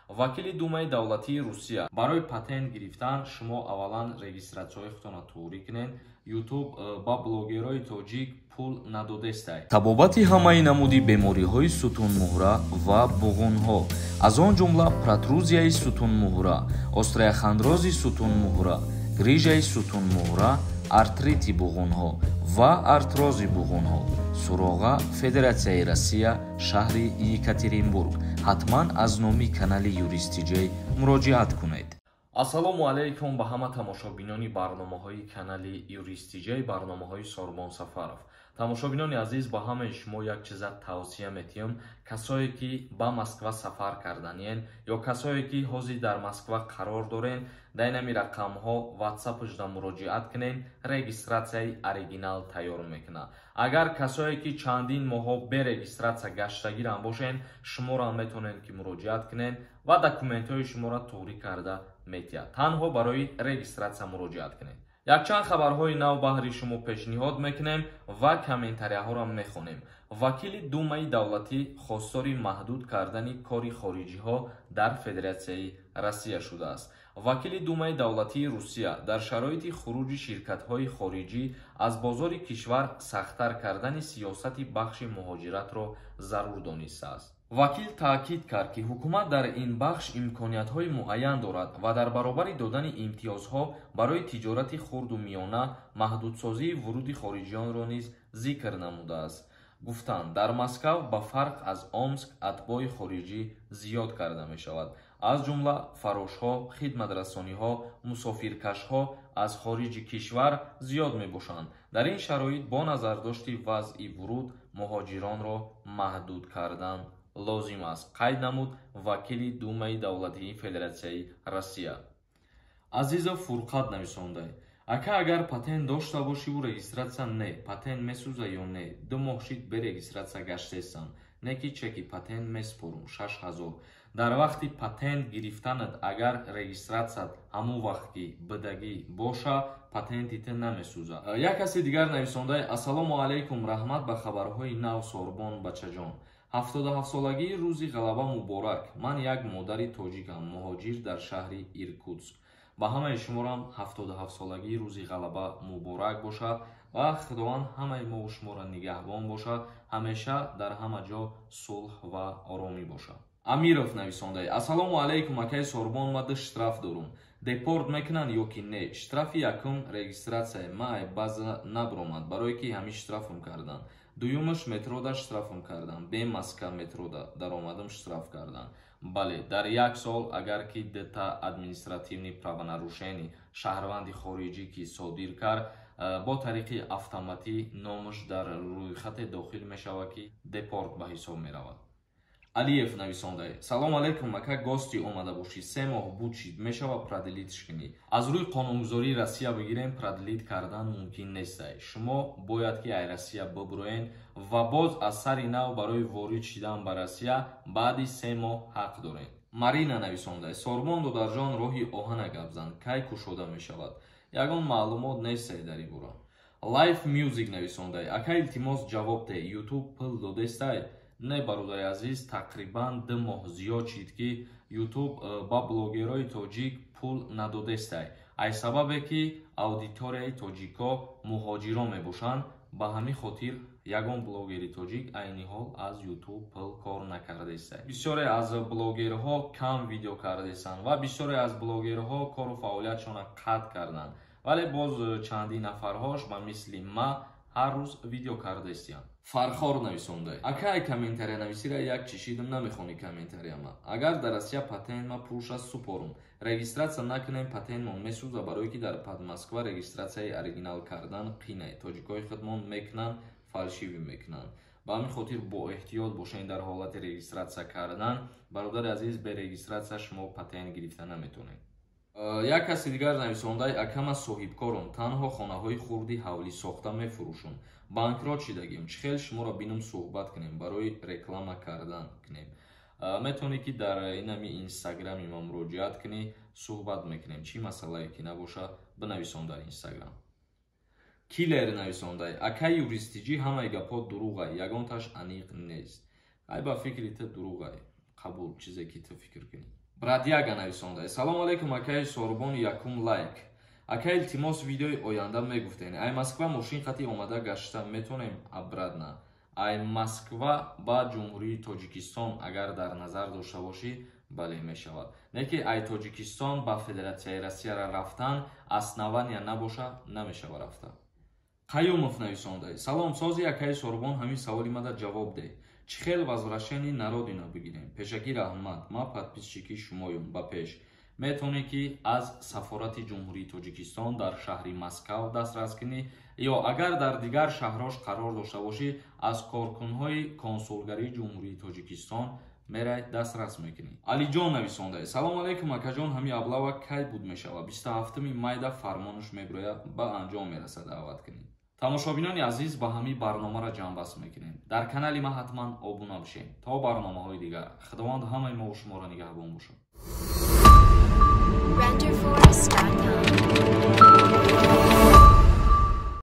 вакили Думаи давлатии Русия барои патент гирифтан шумо аввалан регистратсияҳои худтонро туғрӣ кунед. YouTube ба блогерои тоҷик пул надодестай. Табобати ҳамаи намуди бемориҳои сутунмуҳра ва буғунҳо, аз он ҷумла протрузияи сутунмуҳра, остреохондрози сутунмуҳра, грижаи сутунмуҳра, артрити буғунҳо ва артрози буғунҳо. Суроға Федератсияи Россия, шаҳри Екатеринбург. ҳатман аз номи канали Юристиҷей муроҷиат кунед. Ассалому алайкум ба ҳама тамошобинони барномаҳои канали Юристиҷей, барномаҳои Сорбон Сафаров. Тамошобинони азиз, ба ҳамаи шумо як чиза тавсия метиҳам. Касое ки ба Москва сафар карданен ё касое ки ҳозир дар Москва қарор дорен, дар инами рақамҳо WhatsApp-ошда муроҷиат кунен, регистратсияи оригинал тайёр мекунад. Агар касое ки чандин моҳо берегистратсия гаштагирам бошен, шуморо метавонед ки муроҷиат кунен ва документҳои шуморо туғрӣ карда метиҳад. Танҳо барои регистратсия муроҷиат кунед. Якчанд хабарҳои нав баҳри шумо пешниҳод мекунем ва комментарияҳоро мехонем. Вакили Думаи давлатӣ хостори маҳдуд кардани кори хориҷиҳо дар Федератсияи Россия шудааст. Вакили Думаи давлатии Русия дар шароити хуруҷи ширкатҳои хориҷӣ аз бозори кишвар сахттар кардани сиёсати бахши муҳоҷиратро зарур донистааст. Вакил таъкид кард ки ҳукумат дар ин бахш имкониятҳои муайян дорад ва дар баробари додани имтиёзҳо барои тиҷорати хурду миёна маҳдудсозии вуруди хориҷиёнро низ зикр намудааст. Гуфтанд, дар Москав ба фарқ аз Омск атбои хориҷӣ зиёд карда мешавад. аз ҷумла фарошҳо, хидматрасониҳо, мусофиркашҳо аз хориҷи кишвар зиёд мебошанд. Дар ин шароит бо назардошти вазъи вуруд муҳоҷиронро маҳдуд кардан лозим аст, қайд намуд вакили Думаи давлатии Федератсияи Россия. Азиза Фурқат нависондай: ака агар патент дошта бошиву регистратсия не, патент месӯза ё не, 2 моҳ шид берегистратсия гаштесам, не ки чеки патент меспорум 6000. Дар вақти патент гирифтанат агар регистратсият ҳамун вақт ки бидагӣ боша, патентите намесӯзад. Як каси дигар нависондай: ассалому алайкум, раҳмат ба хабарҳои нав Сорбон бачаҷон. 77-солагии рӯзи ғалаба муборак. Ман як модари тоҷикам, муҳоҷир дар шаҳри Иркутск. ба ҳамаи шуморам 77-солагии рӯзи ғалаба муборак бошад ва худованд ҳамаи мо шуморо нигаҳбон бошад, ҳамеша дар ҳама ҷо сулҳ ва оромӣ бошад. Амиров нависондай: ассалому алайкум, акаи Сорбон, ма 2 штраф дорум. Депорт мекунанд ё ки не? Штрафи якум регистратсия май база набромад, барое ки ҳамин штрафм кардан. Дуюмаш метрода штрафм кардан, бе маска метрода даромадам штраф кардан. Бале, дар як сол агар ки дета административни правонарушени шаҳрванди хориҷӣ ки содир кард, бо тариқи автоматӣ номаш дар рӯйхати дохил мешавад ки депорт ба ҳисоб меравад. Алиев нависондай: салому алайкум, ака гости омада бошӣ, 3 моҳ буд шид, мешава продлитш кунӣ. Аз рӯи қонунгузории Россия бигирем, продлит кардан мумкин нестай. Шумо бояд ки ай Россия бибуроен ва боз аз сари нав барои ворид шидан ба Россия баъди 3 моҳ ҳақ доред. Марина нависондай: Сорбон додарҷон, роҳи оҳана гап зан, кай кушода мешавад? Ягон маълумот нестай дар ин бора. Life Music нависондай: ака илтимос ҷавоб де, YouTube пул додестай? Не, бародари азиз, тақрибан 2 моҳ зиёд шид ки YouTube ба блогерои тоҷик пул надодестай. Ай сабабе ки аудиторияи тоҷико муҳоҷирон мебошанд, ба ҳамин хотир ягон блогери тоҷик айни ҳол аз YouTube пул кор накардестай. Бисёре аз блогерҳо кам видео кардесанд ва бисёре аз блогерҳо кору фаъолиятшона қатъ карданд, вале боз чандин нафарҳош ба мисли ма ҳар рӯз видео кардестиянд. Фархор нависондай: ака ай комментария нависира, як чишидам намехони комментарияма. Агар дар Россия патентма пурша супорум, регистратсия накунем, патентмон месӯза, барое ки дар Москва регистратсияи оригинал кардан қинай. Тоҷикои худмон мекунанд, фалшивӣ мекунанд. ба ҳамин хотир бо эҳтиёт бошед дар ҳолати регистратсия кардан. Бародари азиз, бе регистратсия шумо патент гирифта наметавонед. Як каси дигар нависондай: акама соҳибкорум, танҳо хонаҳои хурди ҳавлӣ сохта мефурӯшум. Банкрот шидагим, чӣ хел шуморо бинам суҳбат кунем, барои реклама кардан кунем. Метавонӣ ки дар инами инстаграми ма муроҷиат кунӣ, суҳбат мекунем. Чӣ масъалае ки набоша, бинависон дар инстаграм. Киллер нависондай: ака юристиҷӣ ҳамаи гапҳо дурӯғай, ягонташ аниқ нест. Ай ба фикри ту дурӯғай, қабул, чизе ки ту фикр кунӣ. Брадяга нависонда. Салом алейкум акай Сорбон якум лайк. Акай илтимос видеои оянда мегуфтен. Ай Москва мошин хати омада гашта метонем абрадна. Ай Москва ба ҷумҳурии Тоҷикистон агар дар назар дошта бошӣ бале мешавад. Неки ай Тоҷикистон ба Федератсияи Россияра рафтан основания набоша намешава рафта. Қаюмов нависонда. Салом сози акай Сорбон ҳамин саволи мада ҷавоб де. Чӣ хел возвращении народина бигирем? Пешакӣ раҳмат. Ма подписчики шумоюм ба пеш. Метавонӣ ки аз сафорати ҷумҳурии Тоҷикистон дар шаҳри Москав дастрас кунӣ ё агар дар дигар шаҳрош қарор дошта бошӣ аз коркунҳои консулгарии ҷумҳурии Тоҷикистон мерай дастрас мекунӣ. Алиҷон нависонда. Салом алейкум акаҷон, ҳами аблава кай буд мешава? 27 майда фармонаш мегӯяд ба анҷом мерасад. даъват кунед. тамошобинони азиз, ба ҳамин барномаро ҷамъбаст мекунем. Дар канали ма ҳатман обуна бишем. То барномаҳои дигар. Худованд ҳамаи мо ва шуморо нигаҳбон бошад.